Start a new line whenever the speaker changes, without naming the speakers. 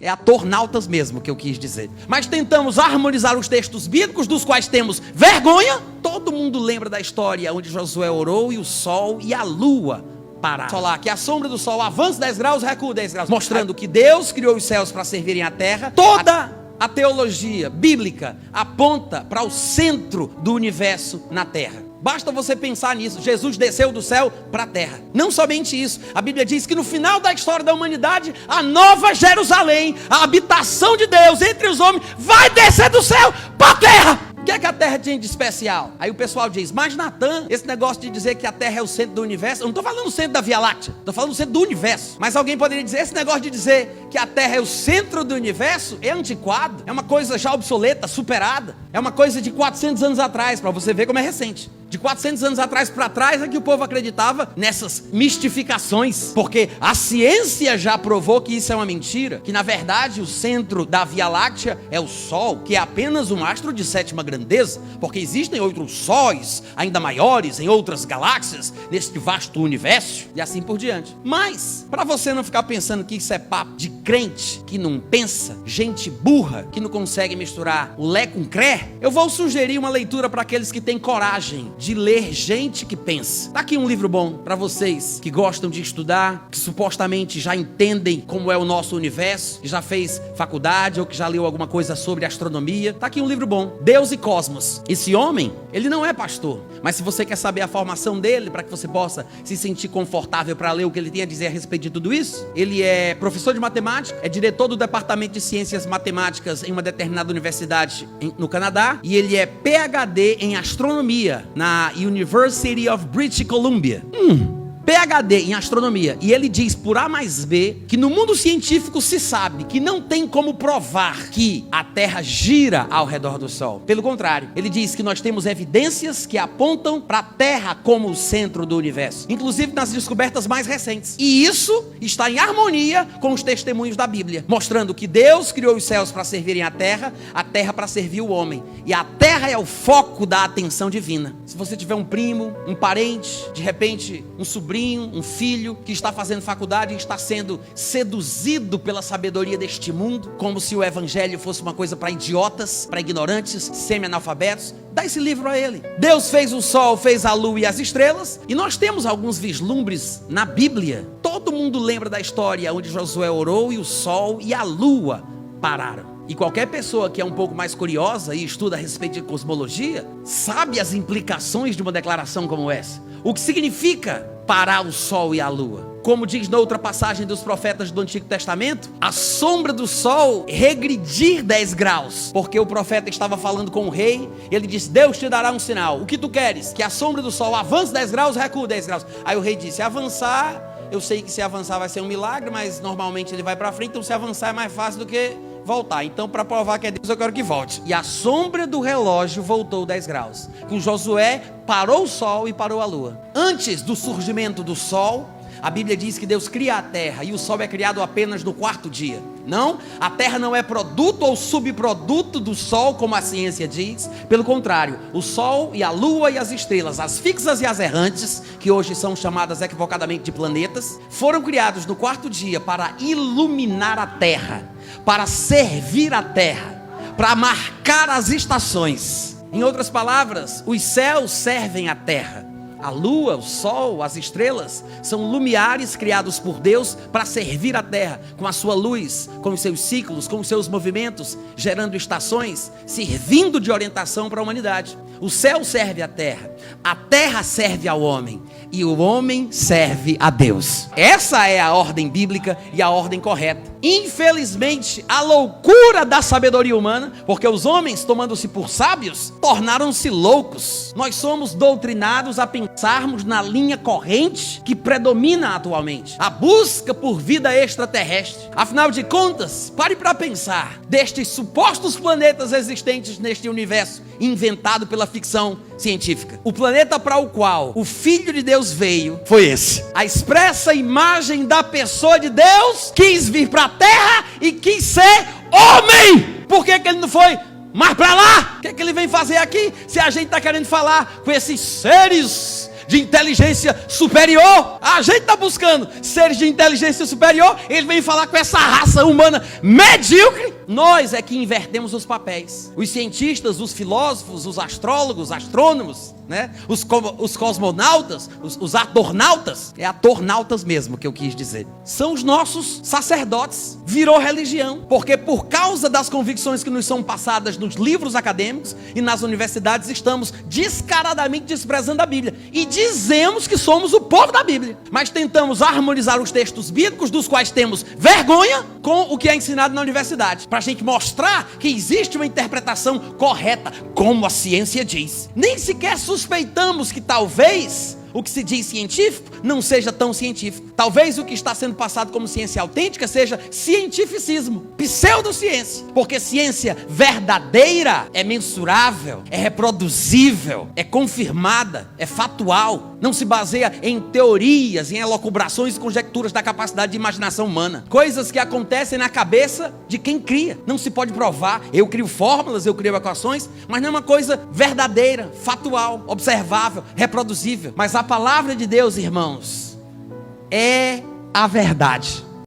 É atornautas mesmo que eu quis dizer. Mas tentamos harmonizar os textos bíblicos, dos quais temos vergonha. Todo mundo lembra da história onde Josué orou e o sol e a lua pararam. Solar, que a sombra do sol avança 10 graus, recua 10 graus. Mostrando que Deus criou os céus para servirem a terra. Toda a teologia bíblica aponta para o centro do universo na terra. Basta você pensar nisso. Jesus desceu do céu para a terra. Não somente isso. A Bíblia diz que no final da história da humanidade, a nova Jerusalém, a habitação de Deus entre os homens, vai descer do céu para a terra. O que é que a terra tinha de especial? Aí o pessoal diz, mas Natan, esse negócio de dizer que a terra é o centro do universo, eu não estou falando do centro da Via Láctea, estou falando do centro do universo. Mas alguém poderia dizer, esse negócio de dizer que a terra é o centro do universo é antiquado, é uma coisa já obsoleta, superada, é uma coisa de 400 anos atrás, para você ver como é recente. De 400 anos atrás para trás é que o povo acreditava nessas mistificações, porque a ciência já provou que isso é uma mentira, que na verdade o centro da Via Láctea é o Sol, que é apenas um astro de sétima grandeza, porque existem outros sóis ainda maiores em outras galáxias, neste vasto universo, e assim por diante. Mas, para você não ficar pensando que isso é papo de crente, que não pensa, gente burra, que não consegue misturar o lé com cré, eu vou sugerir uma leitura para aqueles que têm coragem de ler gente que pensa. Tá aqui um livro bom para vocês que gostam de estudar, que supostamente já entendem como é o nosso universo, que já fez faculdade ou que já leu alguma coisa sobre astronomia. Tá aqui um livro bom, Deus e Cosmos. Esse homem, ele não é pastor, mas se você quer saber a formação dele, para que você possa se sentir confortável para ler o que ele tem a dizer a respeito de tudo isso, ele é professor de matemática, é diretor do departamento de ciências matemáticas em uma determinada universidade no Canadá, e ele é PhD em astronomia na University of British Columbia. PhD em astronomia. E ele diz por A mais B que no mundo científico se sabe que não tem como provar que a Terra gira ao redor do Sol. Pelo contrário, ele diz que nós temos evidências que apontam para a Terra como o centro do universo, inclusive nas descobertas mais recentes. E isso está em harmonia com os testemunhos da Bíblia, mostrando que Deus criou os céus para servirem a Terra para servir o homem. E a Terra é o foco da atenção divina. Se você tiver um primo, um parente, de repente um sobrinho, um filho que está fazendo faculdade e está sendo seduzido pela sabedoria deste mundo, como se o evangelho fosse uma coisa para idiotas, para ignorantes, semi-analfabetos, dá esse livro a ele. Deus fez o sol, fez a lua e as estrelas, e nós temos alguns vislumbres na Bíblia. Todo mundo lembra da história onde Josué orou e o sol e a lua pararam. E qualquer pessoa que é um pouco mais curiosa e estuda a respeito de cosmologia, sabe as implicações de uma declaração como essa. O que significa parar o sol e a lua? Como diz na outra passagem dos profetas do Antigo Testamento, a sombra do sol regredir 10 graus. Porque o profeta estava falando com o rei, e ele disse, Deus te dará um sinal. O que tu queres? Que a sombra do sol avance 10 graus, recua 10 graus. Aí o rei disse, avançar, eu sei que se avançar vai ser um milagre, mas normalmente ele vai para frente, então se avançar é mais fácil do que voltar. Então, para provar que é Deus, eu quero que volte. E a sombra do relógio voltou 10 graus. Com Josué, parou o sol e parou a lua. Antes do surgimento do sol, a Bíblia diz que Deus cria a terra, e o sol é criado apenas no 4º dia. Não, a terra não é produto ou subproduto do sol, como a ciência diz. Pelo contrário, o sol e a lua e as estrelas, as fixas e as errantes, que hoje são chamadas equivocadamente de planetas, foram criados no 4º dia para iluminar a terra, para servir a terra, para marcar as estações. Em outras palavras, os céus servem a terra. A lua, o sol, as estrelas são lumiares criados por Deus para servir a terra, com a sua luz, com os seus ciclos, com os seus movimentos, gerando estações, servindo de orientação para a humanidade. O céu serve a terra serve ao homem, e o homem serve a Deus. Essa é a ordem bíblica e a ordem correta. Infelizmente, a loucura da sabedoria humana, porque os homens, tomando-se por sábios, tornaram-se loucos. Nós somos doutrinados a pensarmos na linha corrente que predomina atualmente, a busca por vida extraterrestre. Afinal de contas, pare para pensar, destes supostos planetas existentes neste universo inventado pela ficção científica, o planeta para o qual o Filho de Deus veio foi esse. A expressa imagem da pessoa de Deus quis vir para a terra e quis ser homem. Por que ele não foi mais para lá? O que ele vem fazer aqui? Se a gente está querendo falar com esses seres de inteligência superior. A gente está buscando seres de inteligência superior, ele vem falar com essa raça humana medíocre. Nós é que invertemos os papéis. Os cientistas, os filósofos, os astrólogos, astrônomos, né? Os cosmonautas, os atornautas, é atornautas mesmo que eu quis dizer, são os nossos sacerdotes. Virou religião, porque por causa das convicções que nos são passadas nos livros acadêmicos e nas universidades, estamos descaradamente desprezando a Bíblia e dizemos que somos o povo da Bíblia, mas tentamos harmonizar os textos bíblicos, dos quais temos vergonha, com o que é ensinado na universidade, para a gente mostrar que existe uma interpretação correta, como a ciência diz. Nem sequer suspeitamos que talvez o que se diz científico não seja tão científico. Talvez o que está sendo passado como ciência autêntica seja cientificismo, pseudociência. Porque ciência verdadeira é mensurável, é reproduzível, é confirmada, é factual. Não se baseia em teorias, em elucubrações e conjecturas da capacidade de imaginação humana. Coisas que acontecem na cabeça de quem cria. Não se pode provar. Eu crio fórmulas, eu crio equações, mas não é uma coisa verdadeira, factual, observável, reproduzível. Mas a palavra de Deus, irmãos, é a verdade.